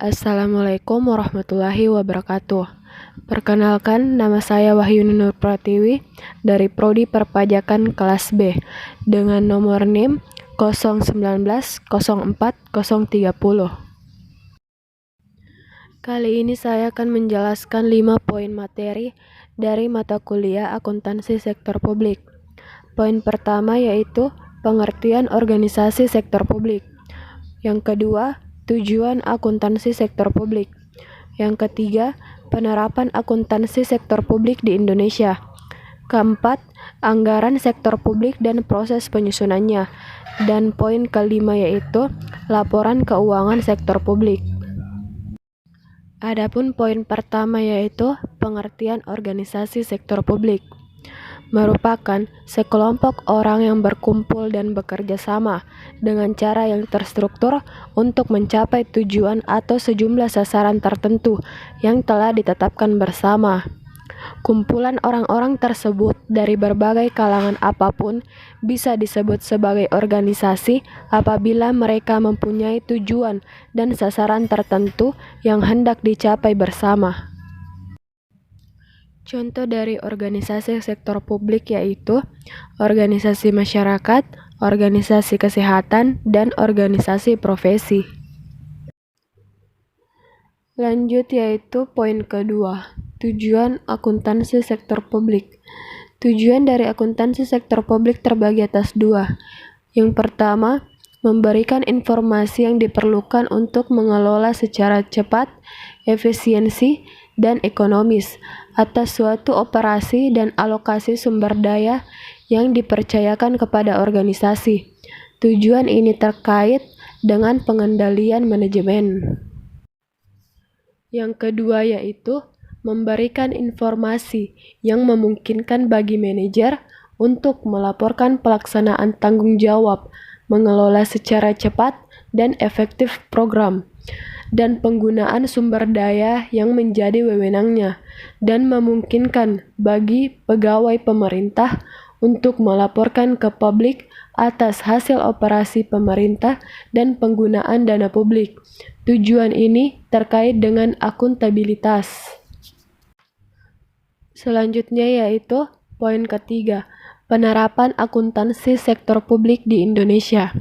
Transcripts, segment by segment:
Assalamualaikum warahmatullahi wabarakatuh. Perkenalkan, nama saya Wahyuni Nur Pratiwi dari Prodi Perpajakan kelas B dengan nomor NIM 0190430. Kali ini saya akan menjelaskan 5 poin materi dari mata kuliah akuntansi sektor publik. Poin pertama yaitu pengertian organisasi sektor publik. Yang kedua, tujuan akuntansi sektor publik. Yang ketiga, penerapan akuntansi sektor publik di Indonesia. Keempat, anggaran sektor publik dan proses penyusunannya. Dan poin kelima yaitu laporan keuangan sektor publik. Adapun poin pertama yaitu pengertian organisasi sektor publik. Merupakan sekelompok orang yang berkumpul dan bekerja sama dengan cara yang terstruktur untuk mencapai tujuan atau sejumlah sasaran tertentu yang telah ditetapkan bersama. Kumpulan orang-orang tersebut dari berbagai kalangan apapun bisa disebut sebagai organisasi apabila mereka mempunyai tujuan dan sasaran tertentu yang hendak dicapai bersama. Contoh dari organisasi sektor publik yaitu organisasi masyarakat, organisasi kesehatan, dan organisasi profesi. Lanjut yaitu poin kedua, tujuan akuntansi sektor publik. Tujuan dari akuntansi sektor publik terbagi atas dua. Yang pertama, memberikan informasi yang diperlukan untuk mengelola secara cepat, efisiensi, dan ekonomis atas suatu operasi dan alokasi sumber daya yang dipercayakan kepada organisasi. Tujuan ini terkait dengan pengendalian manajemen. Yang kedua yaitu memberikan informasi yang memungkinkan bagi manajer untuk melaporkan pelaksanaan tanggung jawab, mengelola secara cepat dan efektif program, dan penggunaan sumber daya yang menjadi wewenangnya, dan memungkinkan bagi pegawai pemerintah untuk melaporkan ke publik atas hasil operasi pemerintah dan penggunaan dana publik. Tujuan ini terkait dengan akuntabilitas. Selanjutnya yaitu poin ketiga, penerapan akuntansi sektor publik di Indonesia.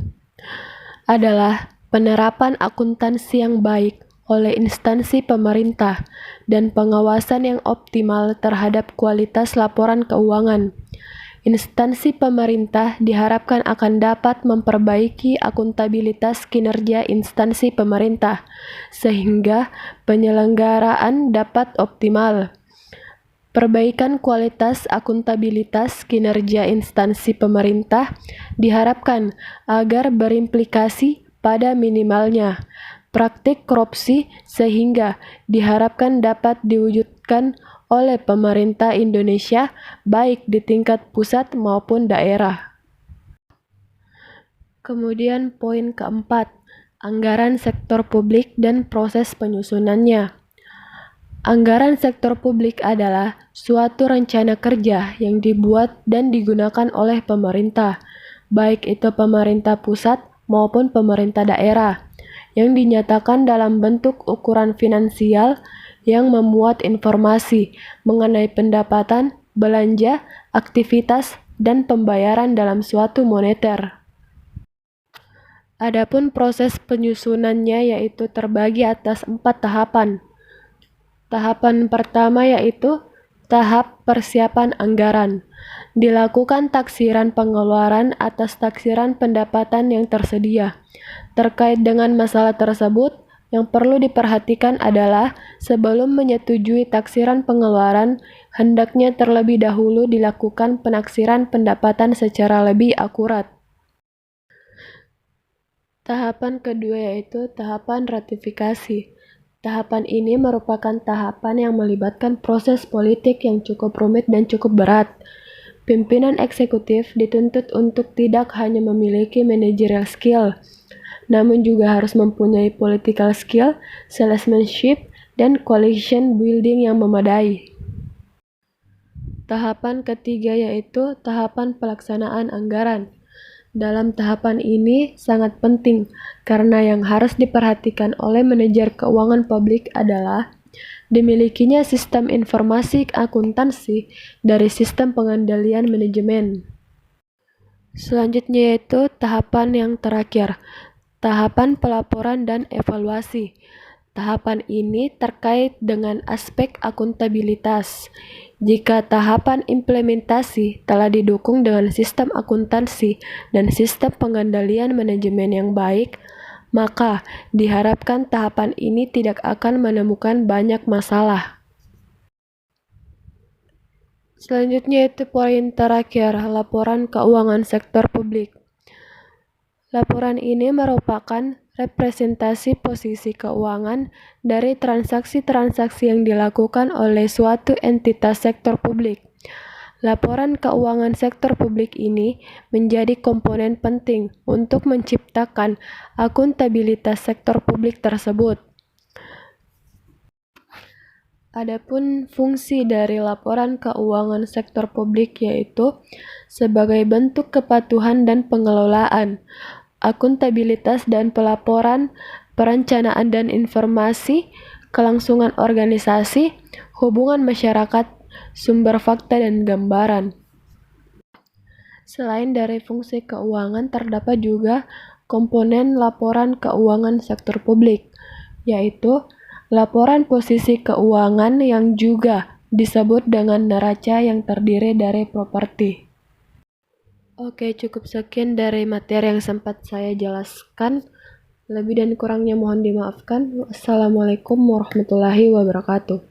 Adalah penerapan akuntansi yang baik oleh instansi pemerintah dan pengawasan yang optimal terhadap kualitas laporan keuangan. Instansi pemerintah diharapkan akan dapat memperbaiki akuntabilitas kinerja instansi pemerintah, sehingga penyelenggaraan dapat optimal. Perbaikan kualitas akuntabilitas kinerja instansi pemerintah diharapkan agar berimplikasi pada minimalnya praktik korupsi sehingga diharapkan dapat diwujudkan oleh pemerintah Indonesia baik di tingkat pusat maupun daerah. Kemudian poin keempat, anggaran sektor publik dan proses penyusunannya. Anggaran sektor publik adalah suatu rencana kerja yang dibuat dan digunakan oleh pemerintah, baik itu pemerintah pusat maupun pemerintah daerah, yang dinyatakan dalam bentuk ukuran finansial yang memuat informasi mengenai pendapatan, belanja, aktivitas, dan pembayaran dalam suatu moneter. Adapun proses penyusunannya yaitu terbagi atas 4 tahapan. Tahapan pertama yaitu tahap persiapan anggaran. Dilakukan taksiran pengeluaran atas taksiran pendapatan yang tersedia. Terkait dengan masalah tersebut, yang perlu diperhatikan adalah sebelum menyetujui taksiran pengeluaran, hendaknya terlebih dahulu dilakukan penaksiran pendapatan secara lebih akurat. Tahapan kedua yaitu tahapan ratifikasi. Tahapan ini merupakan tahapan yang melibatkan proses politik yang cukup rumit dan cukup berat. Pimpinan eksekutif dituntut untuk tidak hanya memiliki managerial skill, namun juga harus mempunyai political skill, salesmanship, dan coalition building yang memadai. Tahapan ketiga yaitu tahapan pelaksanaan anggaran. Dalam tahapan ini sangat penting karena yang harus diperhatikan oleh manajer keuangan publik adalah dimilikinya sistem informasi akuntansi dari sistem pengendalian manajemen. Selanjutnya yaitu tahapan yang terakhir, tahapan pelaporan dan evaluasi. Tahapan ini terkait dengan aspek akuntabilitas. Jika tahapan implementasi telah didukung dengan sistem akuntansi dan sistem pengendalian manajemen yang baik, maka diharapkan tahapan ini tidak akan menemukan banyak masalah. Selanjutnya itu poin terakhir, laporan keuangan sektor publik. Laporan ini merupakan representasi posisi keuangan dari transaksi-transaksi yang dilakukan oleh suatu entitas sektor publik. Laporan keuangan sektor publik ini menjadi komponen penting untuk menciptakan akuntabilitas sektor publik tersebut. Adapun fungsi dari laporan keuangan sektor publik yaitu sebagai bentuk kepatuhan dan pengelolaan, akuntabilitas dan pelaporan, perencanaan dan informasi, kelangsungan organisasi, hubungan masyarakat, sumber fakta dan gambaran. Selain dari fungsi keuangan, terdapat juga komponen laporan keuangan sektor publik, yaitu laporan posisi keuangan yang juga disebut dengan neraca yang terdiri dari properti. Oke, cukup sekian dari materi yang sempat saya jelaskan. Lebih dan kurangnya mohon dimaafkan. Wassalamualaikum warahmatullahi wabarakatuh.